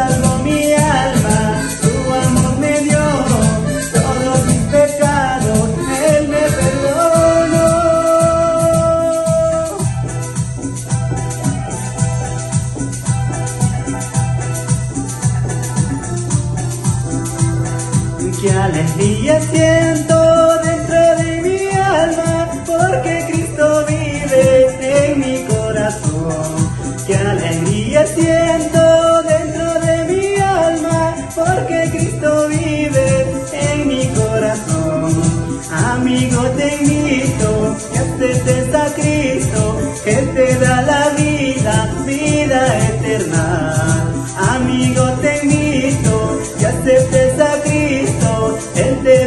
salvó mi alma, tu amor me dio todos mis pecados, Él me perdonó. Qué alegría siento dentro de mi alma, porque Cristo vive en mi corazón. Qué alegría siento dentro de mi alma, porque Cristo vive en mi corazón. Amigo, te invito que aceptes a Cristo, Él te da la vida, vida eterna. Amigo, te invito que aceptes a Cristo, Él te